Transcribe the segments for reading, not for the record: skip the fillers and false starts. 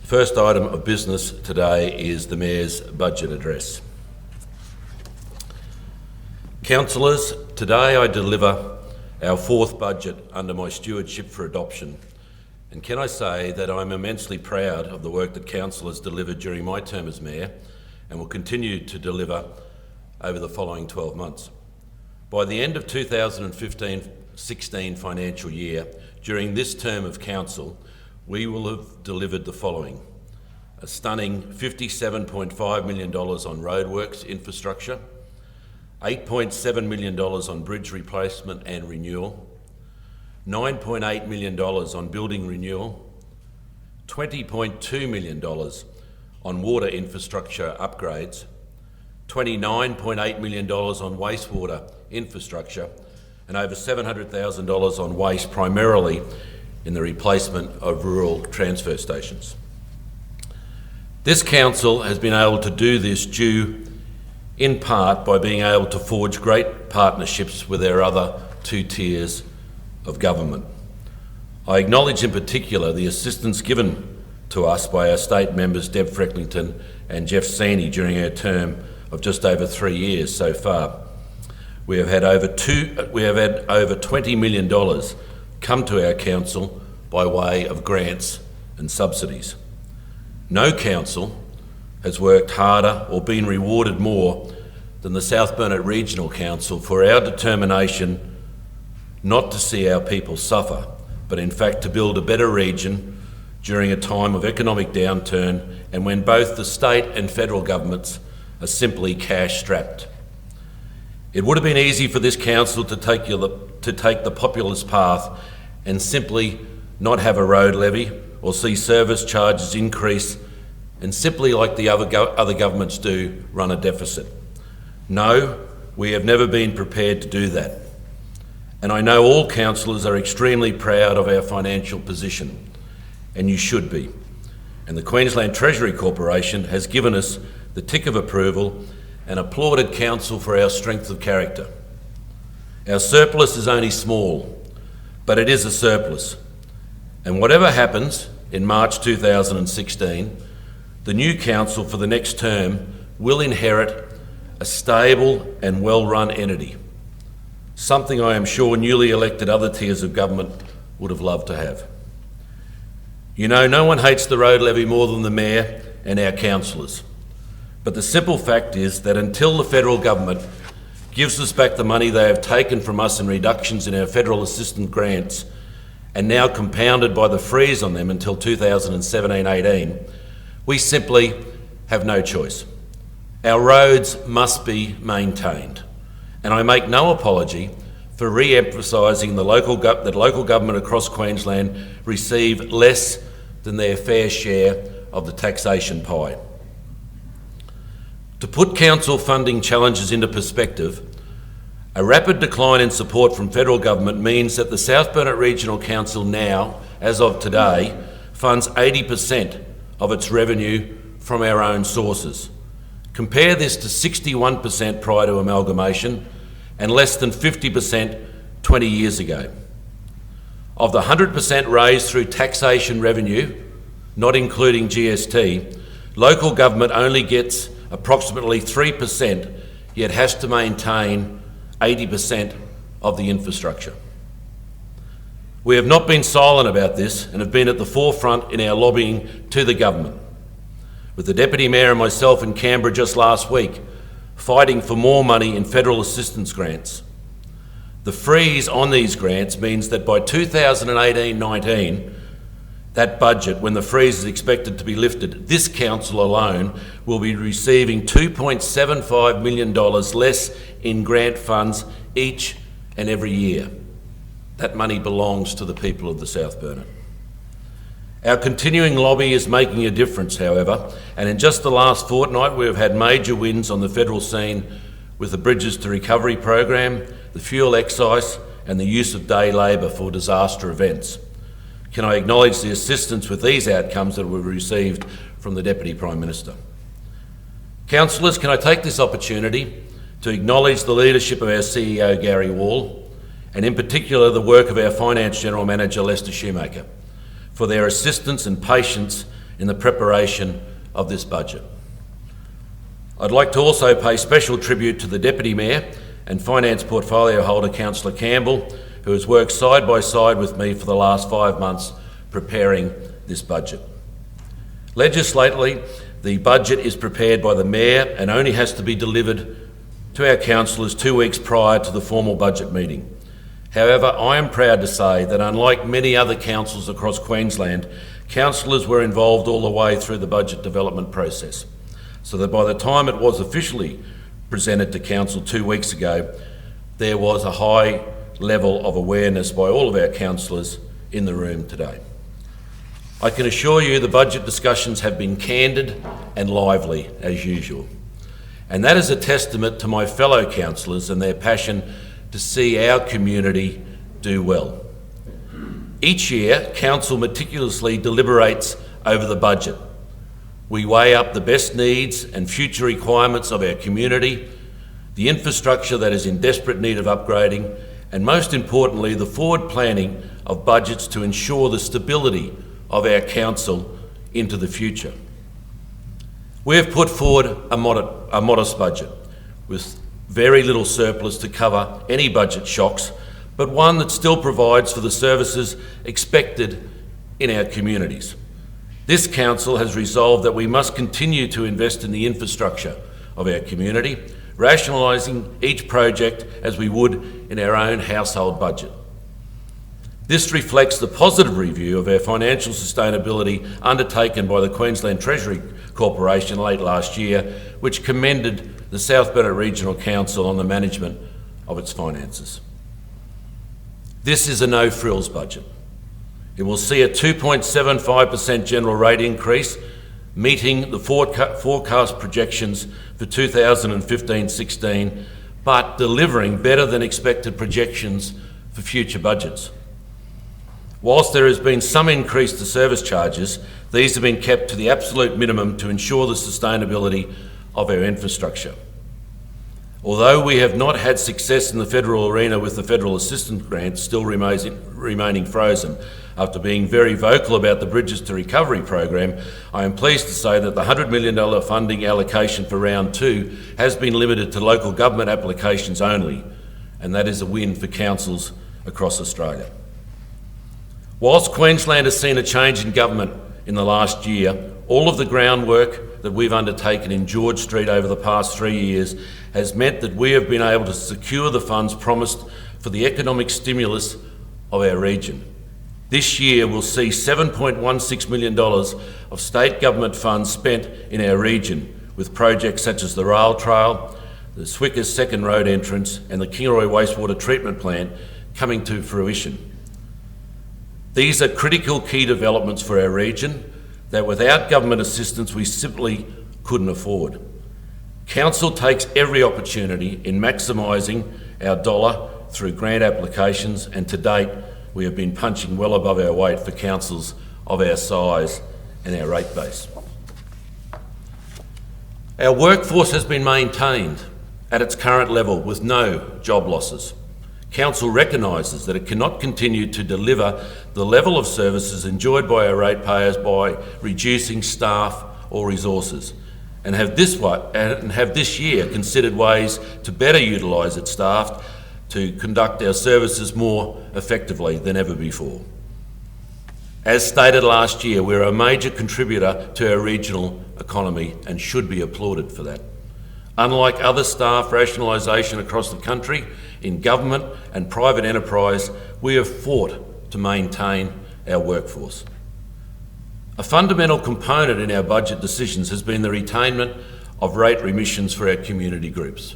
First item of business today is the Mayor's Budget Address. Councillors, today I deliver our fourth budget under my stewardship for adoption. And can I say that I'm immensely proud of the work that Council has delivered during my term as Mayor and will continue to deliver over the following 12 months. By the end of 2015-16 financial year, during this term of Council, we will have delivered the following: a stunning $57.5 million on roadworks infrastructure, $8.7 million on bridge replacement and renewal, $9.8 million on building renewal, $20.2 million on water infrastructure upgrades, $29.8 million on wastewater infrastructure, and over $700,000 on waste, primarily in the replacement of rural transfer stations. This Council has been able to do this due in part by being able to forge great partnerships with our other two tiers of government. I acknowledge in particular the assistance given to us by our state members Deb Frecklington and Jeff Saney during our term of just over 3 years so far. We have had over $20 million come to our council by way of grants and subsidies. No council has worked harder or been rewarded more than the South Burnett Regional Council for our determination not to see our people suffer, but in fact to build a better region during a time of economic downturn and when both the state and federal governments are simply cash-strapped. It would have been easy for this council to take the populist path and simply not have a road levy or see service charges increase and simply, like the other governments do, run a deficit. No, we have never been prepared to do that. And I know all councillors are extremely proud of our financial position, and you should be. And the Queensland Treasury Corporation has given us the tick of approval and applauded Council for our strength of character. Our surplus is only small, but it is a surplus. And whatever happens in March 2016, the new council for the next term will inherit a stable and well-run entity, something I am sure newly elected other tiers of government would have loved to have. You know, no one hates the road levy more than the Mayor and our councillors. But the simple fact is that until the federal government gives us back the money they have taken from us in reductions in our federal assistance grants, and now compounded by the freeze on them until 2017-18, we simply have no choice. Our roads must be maintained. And I make no apology for re-emphasising that local government across Queensland receive less than their fair share of the taxation pie. To put council funding challenges into perspective, a rapid decline in support from federal government means that the South Burnett Regional Council now, as of today, funds 80% of its revenue from our own sources. Compare this to 61% prior to amalgamation and less than 50% 20 years ago. Of the 100% raised through taxation revenue, not including GST, local government only gets approximately 3%, yet has to maintain 80% of the infrastructure. We have not been silent about this and have been at the forefront in our lobbying to the government, with the Deputy Mayor and myself in Canberra just last week, fighting for more money in federal assistance grants. The freeze on these grants means that by 2018-19, that budget, when the freeze is expected to be lifted, this council alone will be receiving $2.75 million less in grant funds each and every year. That money belongs to the people of the South Burnett. Our continuing lobby is making a difference, however, and in just the last fortnight we have had major wins on the federal scene with the Bridges to Recovery program, the fuel excise and the use of day labour for disaster events. Can I acknowledge the assistance with these outcomes that we've received from the Deputy Prime Minister? Councillors, can I take this opportunity to acknowledge the leadership of our CEO Gary Wall, and in particular the work of our Finance General Manager Lester Shoemaker, for their assistance and patience in the preparation of this budget. I'd like to also pay special tribute to the Deputy Mayor and Finance Portfolio Holder, Councillor Campbell, who has worked side by side with me for the last 5 months preparing this budget. Legislatively, the budget is prepared by the Mayor and only has to be delivered to our councillors 2 weeks prior to the formal budget meeting. However, I am proud to say that unlike many other councils across Queensland, councillors were involved all the way through the budget development process, so that by the time it was officially presented to Council 2 weeks ago, there was a high level of awareness by all of our councillors in the room today. I can assure you the budget discussions have been candid and lively as usual, and that is a testament to my fellow councillors and their passion to see our community do well. Each year, Council meticulously deliberates over the budget. We weigh up the best needs and future requirements of our community, the infrastructure that is in desperate need of upgrading, and most importantly, the forward planning of budgets to ensure the stability of our council into the future. We have put forward a modest budget with very little surplus to cover any budget shocks, but one that still provides for the services expected in our communities. This council has resolved that we must continue to invest in the infrastructure of our community, rationalising each project as we would in our own household budget. This reflects the positive review of our financial sustainability undertaken by the Queensland Treasury Corporation late last year, which commended the South Burnett Regional Council on the management of its finances. This is a no-frills budget. It will see a 2.75% general rate increase, meeting the forecast projections for 2015-16, but delivering better than expected projections for future budgets. Whilst there has been some increase to service charges, these have been kept to the absolute minimum to ensure the sustainability of our infrastructure. Although we have not had success in the federal arena with the federal assistance grant still remaining frozen, after being very vocal about the Bridges to Recovery program, I am pleased to say that the $100 million funding allocation for round 2 has been limited to local government applications only, and that is a win for councils across Australia. Whilst Queensland has seen a change in government in the last year, all of the groundwork that we've undertaken in George Street over the past 3 years has meant that we have been able to secure the funds promised for the economic stimulus of our region. This year will see $7.16 million of state government funds spent in our region with projects such as the rail trail, the Swickers second road entrance and the Kingaroy wastewater treatment plant coming to fruition. These are critical key developments for our region that without government assistance we simply couldn't afford. Council takes every opportunity in maximising our dollar through grant applications, and to date we have been punching well above our weight for councils of our size and our rate base. Our workforce has been maintained at its current level with no job losses. Council recognises that it cannot continue to deliver the level of services enjoyed by our ratepayers by reducing staff or resources, and have this year considered ways to better utilise its staff to conduct our services more effectively than ever before. As stated last year, we're a major contributor to our regional economy and should be applauded for that. Unlike other staff rationalisation across the country, in government and private enterprise, we have fought to maintain our workforce. A fundamental component in our budget decisions has been the retainment of rate remissions for our community groups.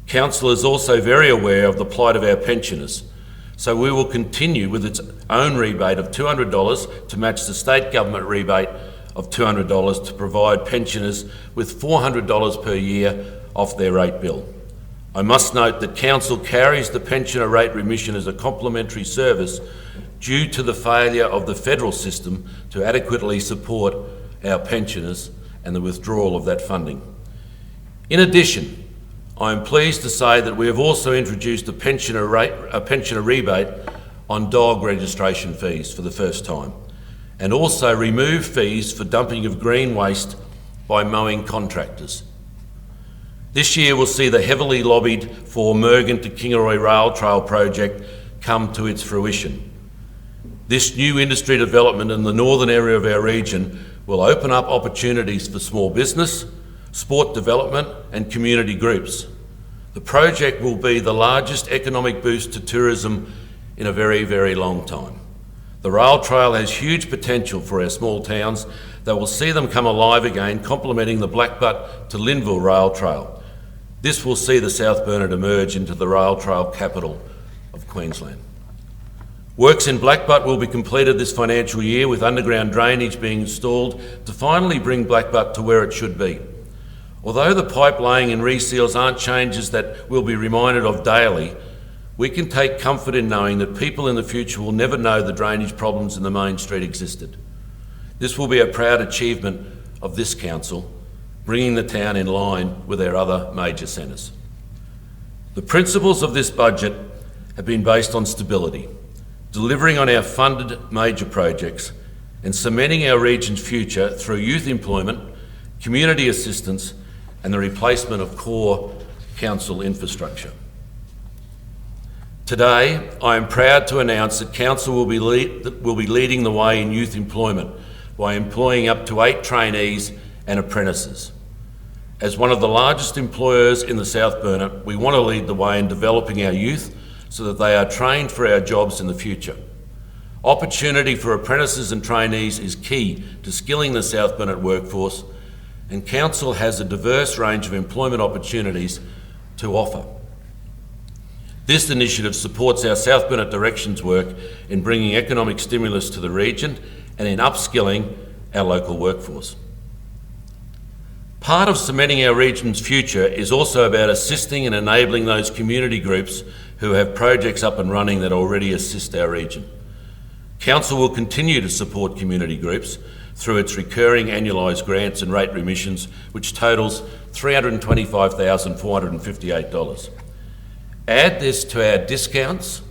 Council is also very aware of the plight of our pensioners, so we will continue with its own rebate of $200 to match the state government rebate of $200 to provide pensioners with $400 per year off their rate bill. I must note that Council carries the pensioner rate remission as a complementary service due to the failure of the federal system to adequately support our pensioners and the withdrawal of that funding. In addition, I am pleased to say that we have also introduced a pensioner rebate on dog registration fees for the first time, and also remove fees for dumping of green waste by mowing contractors. This year will see the heavily lobbied for Mergen to Kingaroy Rail Trail project come to its fruition. This new industry development in the northern area of our region will open up opportunities for small business, sport development and community groups. The project will be the largest economic boost to tourism in a very, very long time. The rail trail has huge potential for our small towns that will see them come alive again, complementing the Blackbutt to Linville Rail Trail. This will see the South Burnett emerge into the rail trail capital of Queensland. Works in Blackbutt will be completed this financial year, with underground drainage being installed to finally bring Blackbutt to where it should be. Although the pipe laying and reseals aren't changes that we'll be reminded of daily, we can take comfort in knowing that people in the future will never know the drainage problems in the main street existed. This will be a proud achievement of this council, bringing the town in line with our other major centres. The principles of this budget have been based on stability, delivering on our funded major projects and cementing our region's future through youth employment, community assistance and the replacement of core council infrastructure. Today, I am proud to announce that Council will be leading the way in youth employment by employing up to 8 trainees and apprentices. As one of the largest employers in the South Burnett, we want to lead the way in developing our youth so that they are trained for our jobs in the future. Opportunity for apprentices and trainees is key to skilling the South Burnett workforce, and Council has a diverse range of employment opportunities to offer. This initiative supports our South Burnett Directions work in bringing economic stimulus to the region and in upskilling our local workforce. Part of cementing our region's future is also about assisting and enabling those community groups who have projects up and running that already assist our region. Council will continue to support community groups through its recurring annualised grants and rate remissions, which totals $325,458. Add this to our discounts,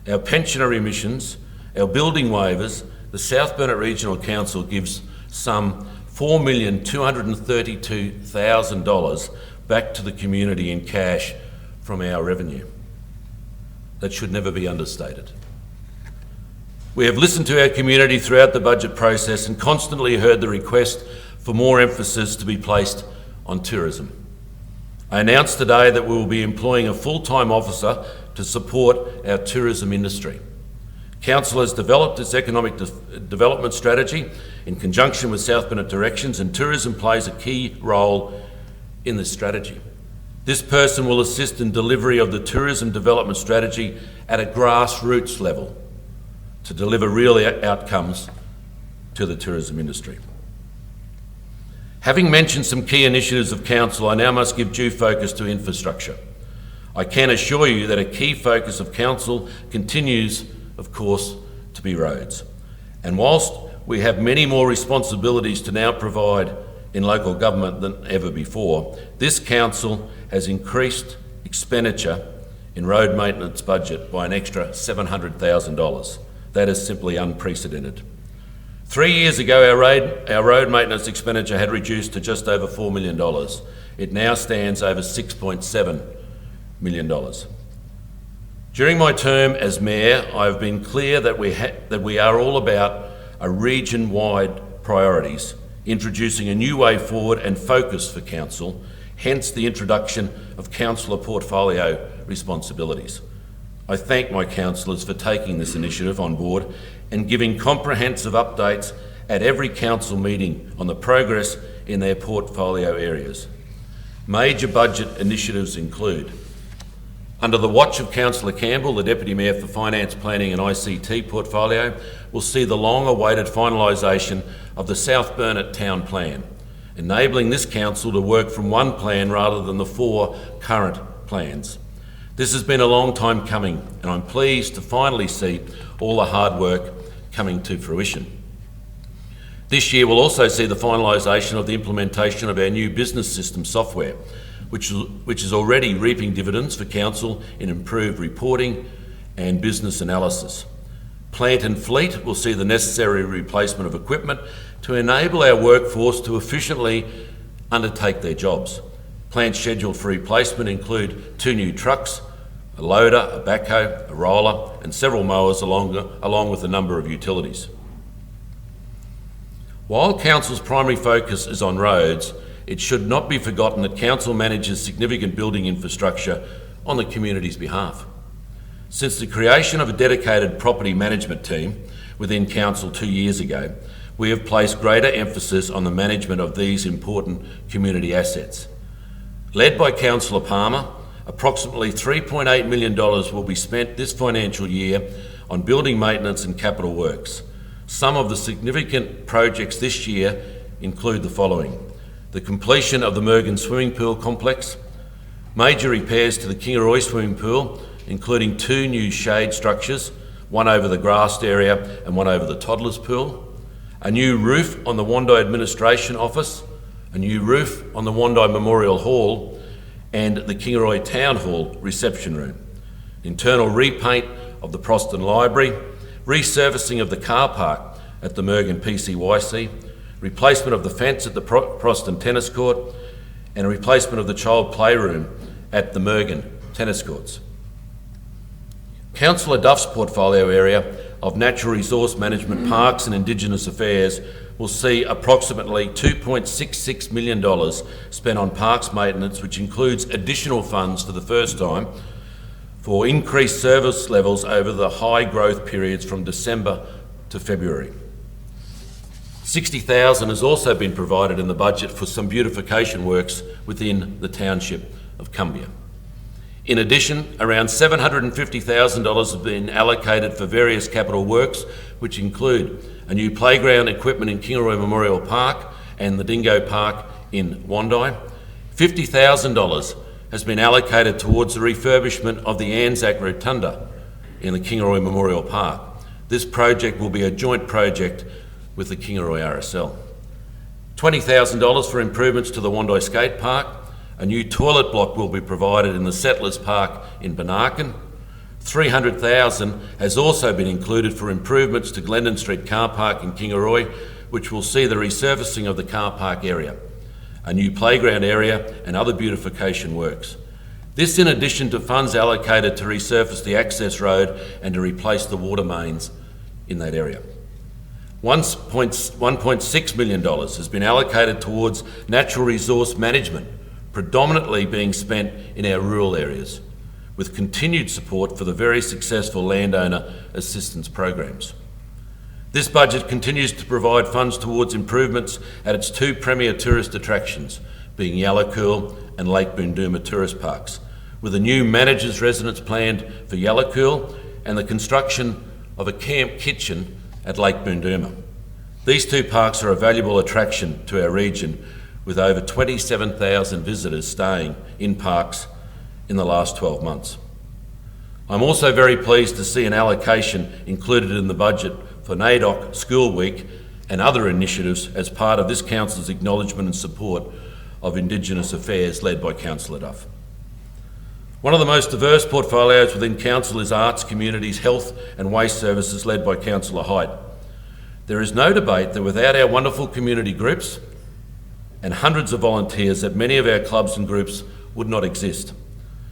our pensioner remissions, our building waivers, the South Burnett Regional Council gives some $4,232,000 back to the community in cash from our revenue. That should never be understated. We have listened to our community throughout the budget process and constantly heard the request for more emphasis to be placed on tourism. I announced today that we will be employing a full-time officer to support our tourism industry. Council has developed its economic development strategy in conjunction with South Burnett Directions, and tourism plays a key role in this strategy. This person will assist in delivery of the tourism development strategy at a grassroots level to deliver real outcomes to the tourism industry. Having mentioned some key initiatives of Council, I now must give due focus to infrastructure. I can assure you that a key focus of Council continues, of course, to be roads. And whilst we have many more responsibilities to now provide in local government than ever before, this Council has increased expenditure in road maintenance budget by an extra $700,000. That is simply unprecedented. 3 years ago, our road maintenance expenditure had reduced to just over $4 million. It now stands over $6.7 million. During my term as Mayor, I have been clear that we are all about a region-wide priorities, introducing a new way forward and focus for Council, hence the introduction of councillor portfolio responsibilities. I thank my councillors for taking this initiative on board and giving comprehensive updates at every council meeting on the progress in their portfolio areas. Major budget initiatives include: under the watch of Councillor Campbell, the Deputy Mayor for Finance, Planning and ICT portfolio will see the long-awaited finalisation of the South Burnett Town Plan, enabling this council to work from one plan rather than the 4 current plans. This has been a long time coming, and I'm pleased to finally see all the hard work coming to fruition. This year will also see the finalisation of the implementation of our new business system software, which is already reaping dividends for Council in improved reporting and business analysis. Plant and fleet will see the necessary replacement of equipment to enable our workforce to efficiently undertake their jobs. Plans scheduled for replacement include 2 new trucks, a loader, a backhoe, a roller, and several mowers along with a number of utilities. While Council's primary focus is on roads, it should not be forgotten that Council manages significant building infrastructure on the community's behalf. Since the creation of a dedicated property management team within Council 2 years ago, we have placed greater emphasis on the management of these important community assets. Led by Councillor Palmer, approximately $3.8 million will be spent this financial year on building maintenance and capital works. Some of the significant projects this year include the following: the completion of the Mergen swimming pool complex, major repairs to the Kingaroy swimming pool, including 2 new shade structures, one over the grassed area and one over the toddlers pool, a new roof on the Wandai Administration Office, a new roof on the Wandai Memorial Hall and the Kingaroy Town Hall reception room, internal repaint of the Proston Library, resurfacing of the car park at the Mergen PCYC, replacement of the fence at the Proston Tennis Court, and a replacement of the child playroom at the Mergen tennis courts. Councillor Duff's portfolio area of natural resource management, parks and Indigenous affairs will see approximately $2.66 million spent on parks maintenance, which includes additional funds for the first time for increased service levels over the high growth periods from December to February. $60,000 has also been provided in the budget for some beautification works within the township of Cumbia. In addition, around $750,000 has been allocated for various capital works, which include a new playground equipment in Kingaroy Memorial Park and the Dingo Park in Wandai. $50,000 has been allocated towards the refurbishment of the Anzac Rotunda in the Kingaroy Memorial Park. This project will be a joint project with the Kingaroy RSL. $20,000 for improvements to the Wandai Skate Park. A new toilet block will be provided in the Settlers Park in Benarkin. $300,000 has also been included for improvements to Glendon Street Car Park in Kingaroy, which will see the resurfacing of the car park area, a new playground area and other beautification works. This in addition to funds allocated to resurface the access road and to replace the water mains in that area. $1.6 million has been allocated towards natural resource management, predominantly being spent in our rural areas, with continued support for the very successful landowner assistance programs. This budget continues to provide funds towards improvements at its 2 premier tourist attractions, being Yallacool and Lake Boondooma tourist parks, with a new manager's residence planned for Yallacool and the construction of a camp kitchen at Lake Boondooma. These 2 parks are a valuable attraction to our region, with over 27,000 visitors staying in parks in the last 12 months. I'm also very pleased to see an allocation included in the budget for NAIDOC School Week and other initiatives as part of this Council's acknowledgement and support of Indigenous affairs led by Councillor Duff. One of the most diverse portfolios within Council is Arts, Communities, Health and Waste Services led by Councillor Hyde. There is no debate that without our wonderful community groups and hundreds of volunteers, that many of our clubs and groups would not exist.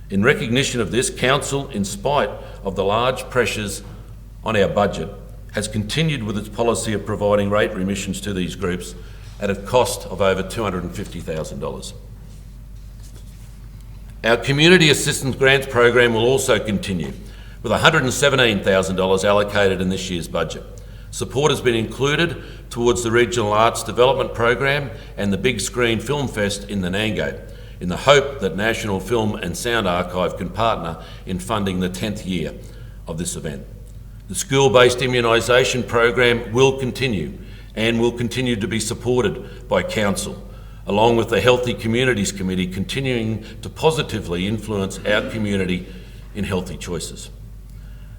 In recognition of this, Council, in spite of the large pressures on our budget, has continued with its policy of providing rate remissions to these groups at a cost of over $250,000. Our Community Assistance Grants program will also continue, with $117,000 allocated in this year's budget. Support has been included towards the Regional Arts Development Program and the Big Screen Film Fest in the Nangate, in the hope that National Film and Sound Archive can partner in funding the 10th year of this event. The school-based immunisation program will continue and will continue to be supported by Council, along with the Healthy Communities Committee continuing to positively influence our community in healthy choices.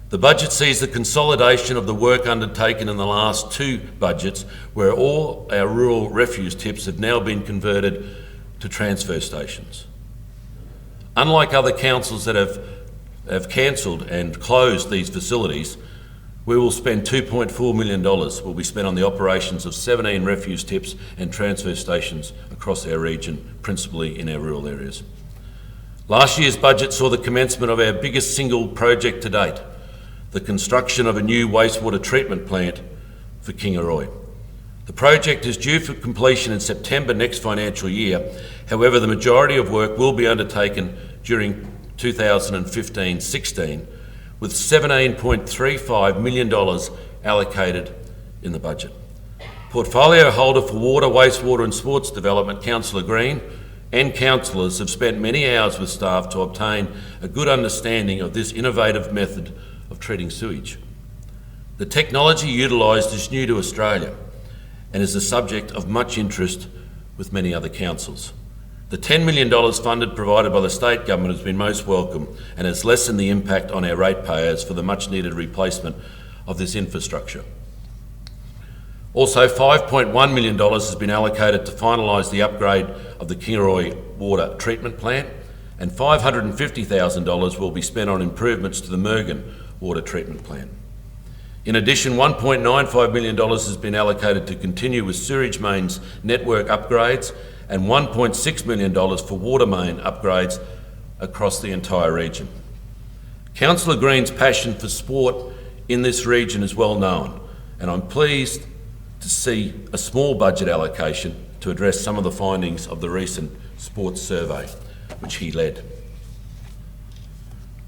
The budget sees the consolidation of the work undertaken in the last 2 budgets, where all our rural refuse tips have now been converted to transfer stations. Unlike other councils that have cancelled and closed these facilities, We will spend $2.4 million will be spent on the operations of 17 refuse tips and transfer stations across our region, principally in our rural areas. Last year's budget saw the commencement of our biggest single project to date, the construction of a new wastewater treatment plant for Kingaroy. The project is due for completion in September next financial year. However, the majority of work will be undertaken during 2015-16, with $17.35 million allocated in the budget. Portfolio holder for Water, Wastewater and Sports Development, Councillor Green, and councillors have spent many hours with staff to obtain a good understanding of this innovative method of treating sewage. The technology utilised is new to Australia and is the subject of much interest with many other councils. The $10 million funded provided by the state government has been most welcome and has lessened the impact on our ratepayers for the much needed replacement of this infrastructure. Also, $5.1 million has been allocated to finalise the upgrade of the Kingaroy water treatment plant, and $550,000 will be spent on improvements to the Mergen water treatment plant. In addition, $1.95 million has been allocated to continue with sewerage mains network upgrades and $1.6 million for water main upgrades across the entire region. Councillor Green's passion for sport in this region is well known, and I'm pleased to see a small budget allocation to address some of the findings of the recent sports survey, which he led.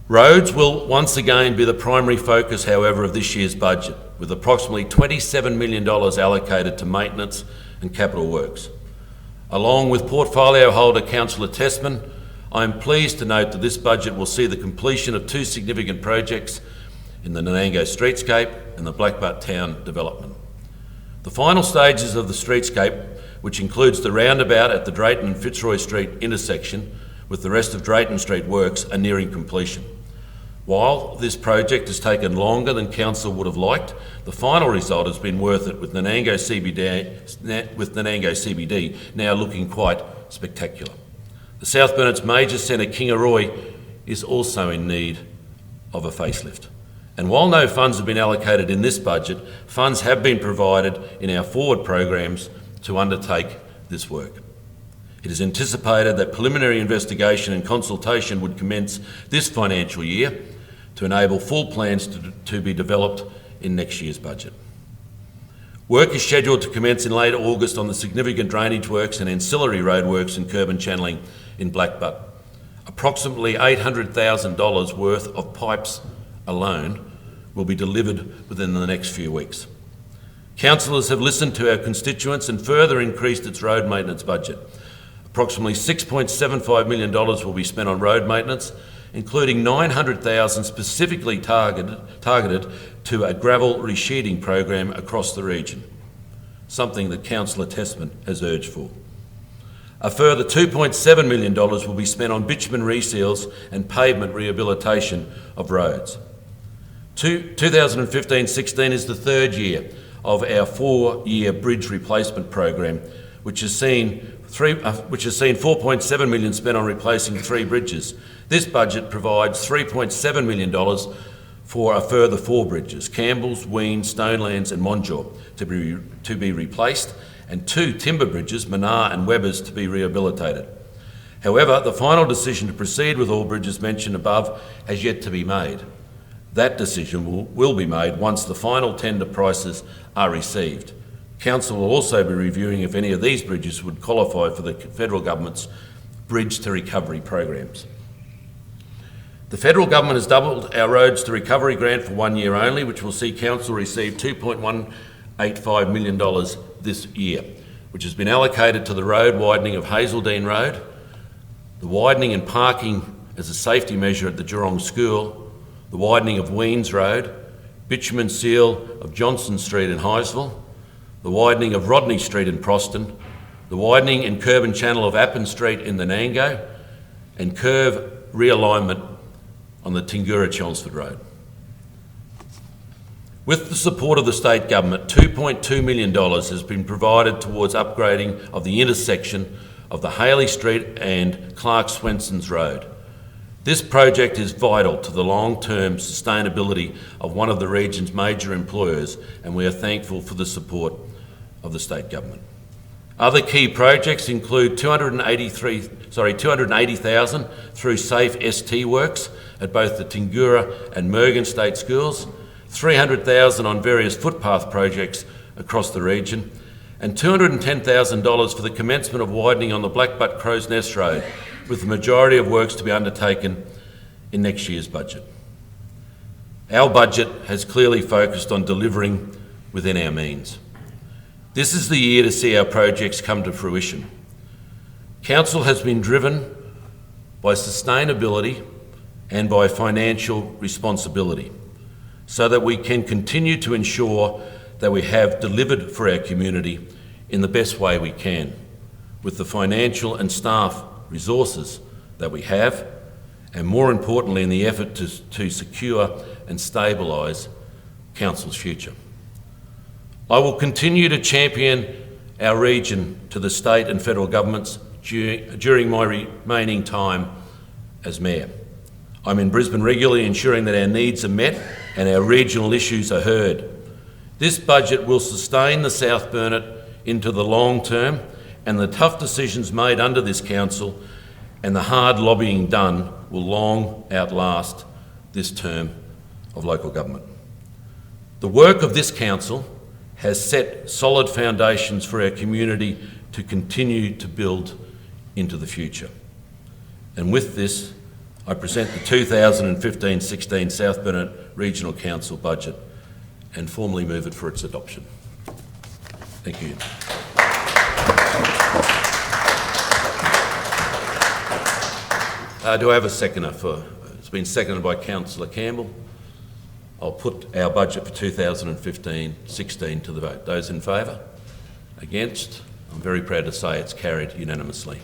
Roads will once again be the primary focus, however, of this year's budget, with approximately $27 million allocated to maintenance and capital works. Along with portfolio holder Councillor Tessman, I am pleased to note that this budget will see the completion of two significant projects in the Nanango Streetscape and the Blackbutt Town development. The final stages of the streetscape, which includes the roundabout at the Drayton and Fitzroy Street intersection with the rest of Drayton Street works, are nearing completion. While this project has taken longer than Council would have liked, the final result has been worth it, with Nanango CBD now looking quite spectacular. The South Burnett's major centre, Kingaroy, is also in need of a facelift. And while no funds have been allocated in this budget, funds have been provided in our forward programs to undertake this work. It is anticipated that preliminary investigation and consultation would commence this financial year to enable full plans to be developed in next year's budget. Work is scheduled to commence in late August on the significant drainage works and ancillary road works and curb and channelling in Blackbutt. Approximately $800,000 worth of pipes alone will be delivered within the next few weeks. Councillors have listened to our constituents and further increased its road maintenance budget. Approximately $6.75 million will be spent on road maintenance, including $900,000 specifically targeted to a gravel resheeting program across the region, something that Councillor Tessman has urged for. A further $2.7 million will be spent on bitumen reseals and pavement rehabilitation of roads. 2015-16 is the third year of our 4-year bridge replacement program, which has seen $4.7 million spent on replacing 3 bridges. This budget provides $3.7 million for a further 4 bridges, Campbell's, Ween, Stonelands and Monjaw, to be replaced, and 2 timber bridges, Manar and Webbers, to be rehabilitated. However, the final decision to proceed with all bridges mentioned above has yet to be made. That decision will be made once the final tender prices are received. Council will also be reviewing if any of these bridges would qualify for the federal government's Bridge to Recovery programs. The federal government has doubled our Roads to Recovery grant for 1 year only, which will see Council receive $2.185 million this year, which has been allocated to the road widening of Hazeldean Road, the widening and parking as a safety measure at the Geelong School, the widening of Weens Road, bitumen seal of Johnson Street in Highsville, the widening of Rodney Street in Proston, the widening and curb and channel of Appin Street in Nanango, and curve realignment on the Tingura-Chelmsford Road. With the support of the state government, $2.2 million has been provided towards upgrading of the intersection of the Haley Street and Clark Swenson's Road. This project is vital to the long-term sustainability of one of the region's major employers, and we are thankful for the support of the state government. Other key projects include $280,000 through Safe ST works at both the Tingura and Mergen State Schools, $300,000 on various footpath projects across the region, and $210,000 for the commencement of widening on the Blackbutt Crow's Nest Road, with the majority of works to be undertaken in next year's budget. Our budget has clearly focused on delivering within our means. This is the year to see our projects come to fruition. Council has been driven by sustainability and by financial responsibility, so that we can continue to ensure that we have delivered for our community in the best way we can, with the financial and staff resources that we have, and more importantly in the effort to secure and stabilise Council's future. I will continue to champion our region to the state and federal governments during my remaining time as Mayor. I'm in Brisbane regularly, ensuring that our needs are met and our regional issues are heard. This budget will sustain the South Burnett into the long term, and the tough decisions made under this council and the hard lobbying done will long outlast this term of local government. The work of this council has set solid foundations for our community to continue to build into the future. And with this, I present the 2015-16 South Burnett Regional Council budget and formally move it for its adoption. Thank you. Do I have a seconder for? It's been seconded by Councillor Campbell. I'll put our budget for 2015-16 to the vote. Those in favour? Against? I'm very proud to say it's carried unanimously.